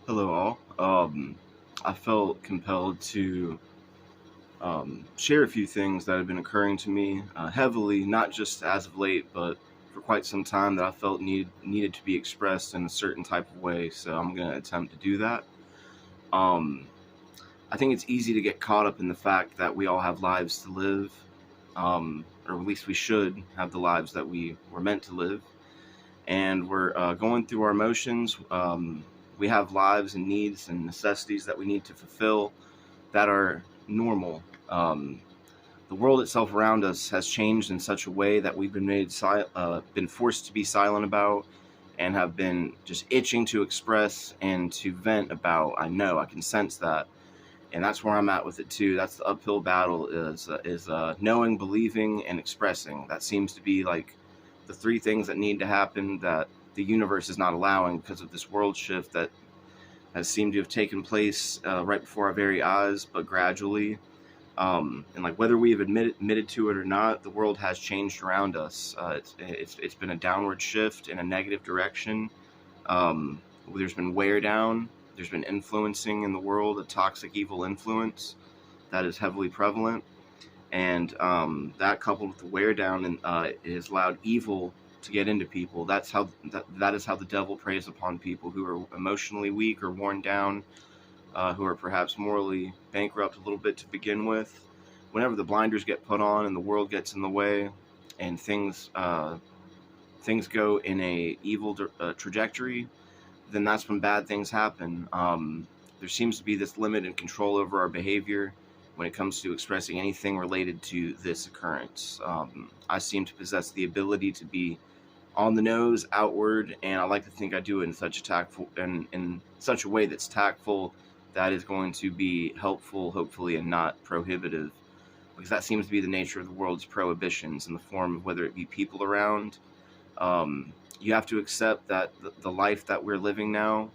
Hello, all. I felt compelled to share a few things that have been occurring to me heavily, not just as of late, but for quite some time that I felt needed to be expressed in a certain type of way. So I'm going to attempt to do that. Um, I think it's easy to get caught up in the fact that we all have lives to live, or at least we should have the lives that we were meant to live, and we're going through our emotions. We have lives and needs and necessities that we need to fulfill that are normal. The world itself around us has changed in such a way that we've been forced to be silent about, and have been just itching to express and to vent about. I know I can sense that, and that's where I'm at with it too. That's the uphill battle is knowing, believing, and expressing. That seems to be like the three things that need to happen that the universe is not allowing because of this world shift that has seemed to have taken place right before our very eyes, but gradually. And like whether we've admitted to it or not, the world has changed around us. It's been a downward shift in a negative direction. There's been wear down. There's been influencing in the world, a toxic, evil influence that is heavily prevalent, and that coupled with the wear down and has allowed evil to get into people. That is how the devil preys upon people who are emotionally weak or worn down, who are perhaps morally bankrupt a little bit to begin with. Whenever the blinders get put on and the world gets in the way, and things go in a evil trajectory, then that's when bad things happen. There seems to be this limit and control over our behavior when it comes to expressing anything related to this occurrence. I seem to possess the ability to be on the nose, outward, and I like to think I do it in such a tactful and in such a way that's tactful, that is going to be helpful, hopefully, and not prohibitive, because that seems to be the nature of the world's prohibitions in the form of whether it be people around. You have to accept that the life that we're living now,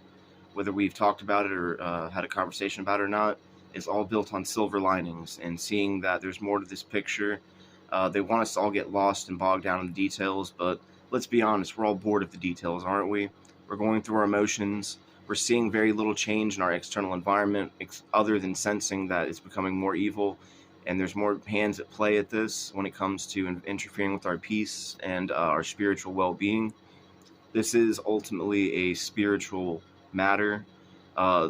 whether we've talked about it or had a conversation about it or not, is all built on silver linings, and seeing that there's more to this picture. They want us to all get lost and bogged down in the details, but let's be honest, we're all bored of the details, aren't we? We're going through our emotions. We're seeing very little change in our external environment, other than sensing that it's becoming more evil, and there's more hands at play at this when it comes to interfering with our peace and our spiritual well-being. This is ultimately a spiritual matter. Uh,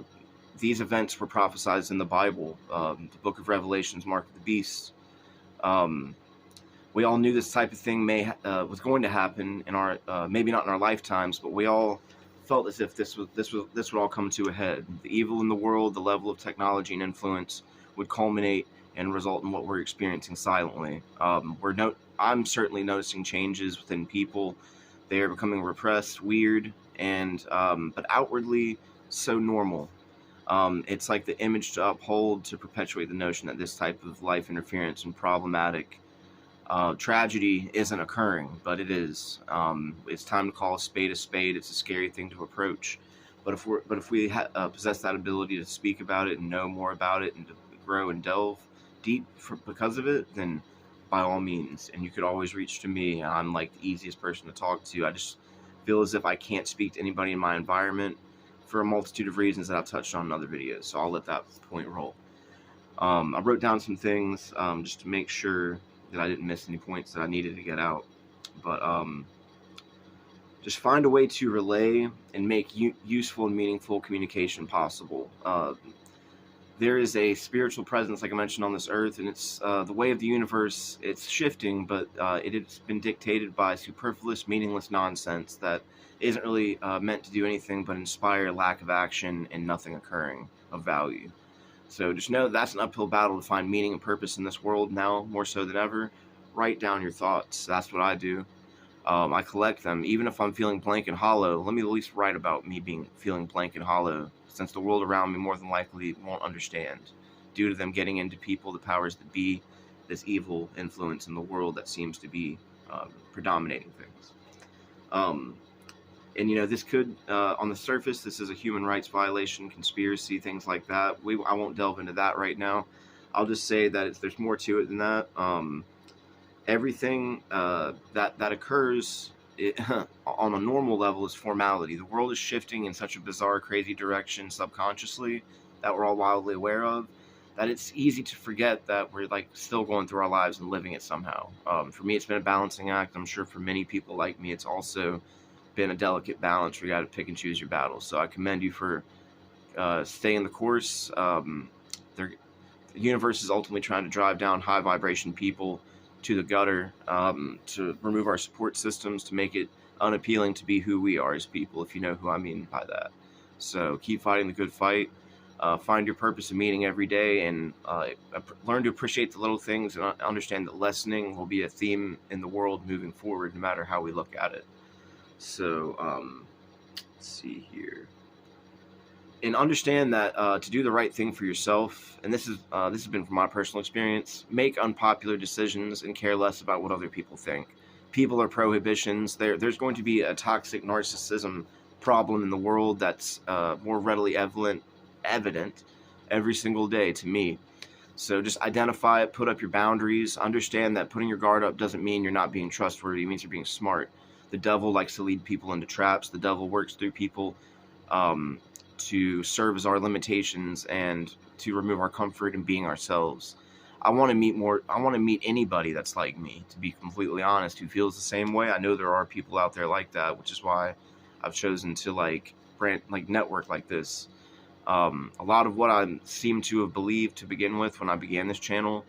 these events were prophesied in the Bible, the book of Revelations, Mark of the Beast. Um, we all knew this type of thing was going to happen in our maybe not in our lifetimes, but we all felt as if this would all come to a head. The evil in the world, the level of technology and influence would culminate and result in what we're experiencing silently. I'm certainly noticing changes within people. They are becoming repressed, weird, and but outwardly so normal. It's like the image to uphold to perpetuate the notion that this type of life interference and problematic tragedy isn't occurring, but it is. It's time to call a spade a spade. It's a scary thing to approach, but if we possess that ability to speak about it and know more about it and to grow and delve deep because of it, then by all means. And you could always reach to me. I'm like the easiest person to talk to. I just feel as if I can't speak to anybody in my environment for a multitude of reasons that I've touched on in other videos. So I'll let that point roll. I wrote down some things just to make sure that I didn't miss any points that I needed to get out. But just find a way to relay and make useful and meaningful communication possible. There is a spiritual presence, like I mentioned, on this earth, and it's the way of the universe. It's shifting, but it has been dictated by superfluous, meaningless nonsense that isn't really meant to do anything but inspire lack of action and nothing occurring of value. So just know that's an uphill battle to find meaning and purpose in this world now, more so than ever. Write down your thoughts. That's what I do. I collect them. Even if I'm feeling blank and hollow, let me at least write about me feeling blank and hollow, since the world around me more than likely won't understand, due to them getting into people, the powers that be, this evil influence in the world that seems to be predominating things. And this could, on the surface, this is a human rights violation, conspiracy, things like that. I won't delve into that right now. I'll just say that there's more to it than that. Everything that occurs it, on a normal level, is formality. The world is shifting in such a bizarre, crazy direction subconsciously that we're all wildly aware of, that it's easy to forget that we're like still going through our lives and living it somehow. For me, it's been a balancing act. I'm sure for many people like me, it's also been a delicate balance where you got to pick and choose your battles. So I commend you for staying the course. The universe is ultimately trying to drive down high vibration people to the gutter, to remove our support systems, to make it unappealing to be who we are as people, if you know who I mean by that. So keep fighting the good fight. Find your purpose of meaning every day, and learn to appreciate the little things, and understand that lessening will be a theme in the world moving forward, no matter how we look at it. So, let's see here. And understand that to do the right thing for yourself, and this has been from my personal experience, make unpopular decisions and care less about what other people think. People are prohibitions. There's going to be a toxic narcissism problem in the world that's more readily evident every single day to me. So just identify it, put up your boundaries, understand that putting your guard up doesn't mean you're not being trustworthy. It means you're being smart. The devil likes to lead people into traps. The devil works through people to serve as our limitations and to remove our comfort in being ourselves. I want to meet anybody that's like me, to be completely honest, who feels the same way. I know there are people out there like that, which is why I've chosen to network like this. A lot of what I seem to have believed to begin with when I began this channel,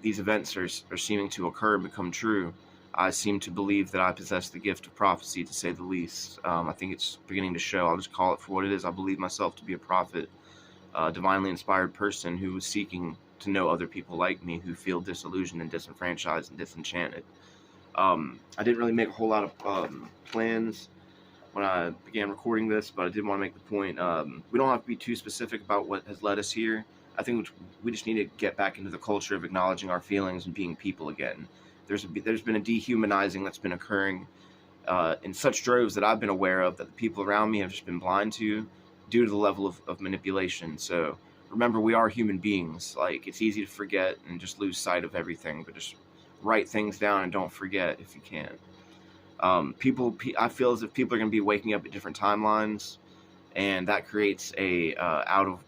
these events are seeming to occur and become true. I seem to believe that I possess the gift of prophecy, to say the least. I think it's beginning to show. I'll just call it for what it is. I believe myself to be a prophet, a divinely inspired person who was seeking to know other people like me who feel disillusioned and disenfranchised and disenchanted. I didn't really make a whole lot of plans when I began recording this, but I did want to make the point. We don't have to be too specific about what has led us here. I think we just need to get back into the culture of acknowledging our feelings and being people again. There's been a dehumanizing that's been occurring in such droves that I've been aware of, that the people around me have just been blind to, due to the level of manipulation. So remember, we are human beings. Like, it's easy to forget and just lose sight of everything, but just write things down and don't forget if you can. I feel as if people are going to be waking up at different timelines, and that creates a out of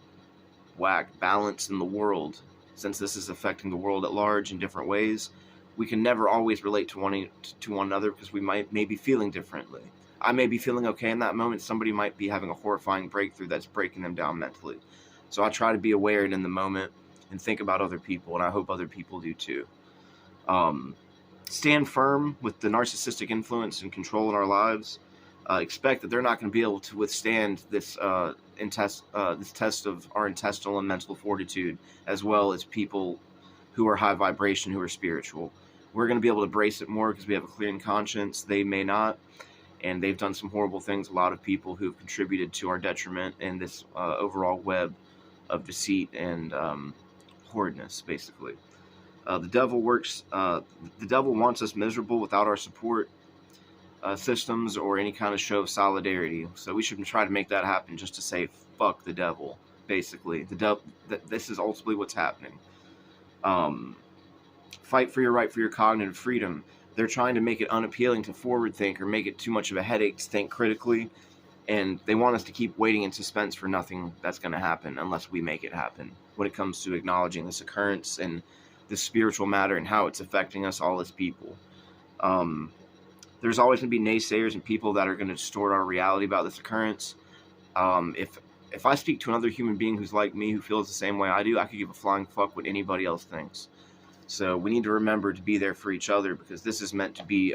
whack balance in the world. Since this is affecting the world at large in different ways, we can never always relate to one another, because we may be feeling differently. I may be feeling okay in that moment. Somebody might be having a horrifying breakthrough that's breaking them down mentally. So I try to be aware and in the moment and think about other people, and I hope other people do too. Stand firm with the narcissistic influence and control in our lives. Expect that they're not going to be able to withstand this test of our intestinal and mental fortitude, as well as people who are high vibration, who are spiritual. We're going to be able to brace it more because we have a clear conscience. They may not, and they've done some horrible things. A lot of people who've contributed to our detriment in this overall web of deceit and horridness, basically. The devil wants us miserable without our support systems or any kind of show of solidarity. So we should try to make that happen, just to say fuck the devil. Basically, this is ultimately what's happening. Fight for your right for your cognitive freedom. They're trying to make it unappealing to forward think, or make it too much of a headache to think critically, and they want us to keep waiting in suspense for nothing that's going to happen unless we make it happen. When it comes to acknowledging this occurrence and this spiritual matter and how it's affecting us all as people, there's always going to be naysayers and people that are going to distort our reality about this occurrence. If I speak to another human being who's like me, who feels the same way I do, I could give a flying fuck what anybody else thinks. So we need to remember to be there for each other, because this is meant to be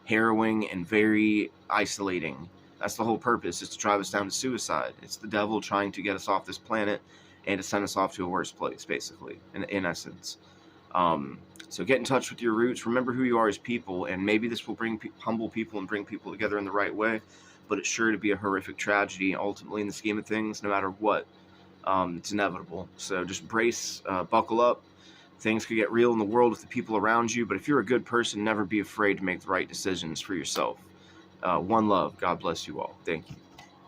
harrowing and very isolating. That's the whole purpose, is to drive us down to suicide. It's the devil trying to get us off this planet and to send us off to a worse place, basically, in essence. So get in touch with your roots. Remember who you are as people, and maybe this will bring humble people and bring people together in the right way. But it's sure to be a horrific tragedy, ultimately, in the scheme of things, no matter what. It's inevitable. So just brace, buckle up. Things could get real in the world with the people around you, but if you're a good person, never be afraid to make the right decisions for yourself. One love. God bless you all. Thank you.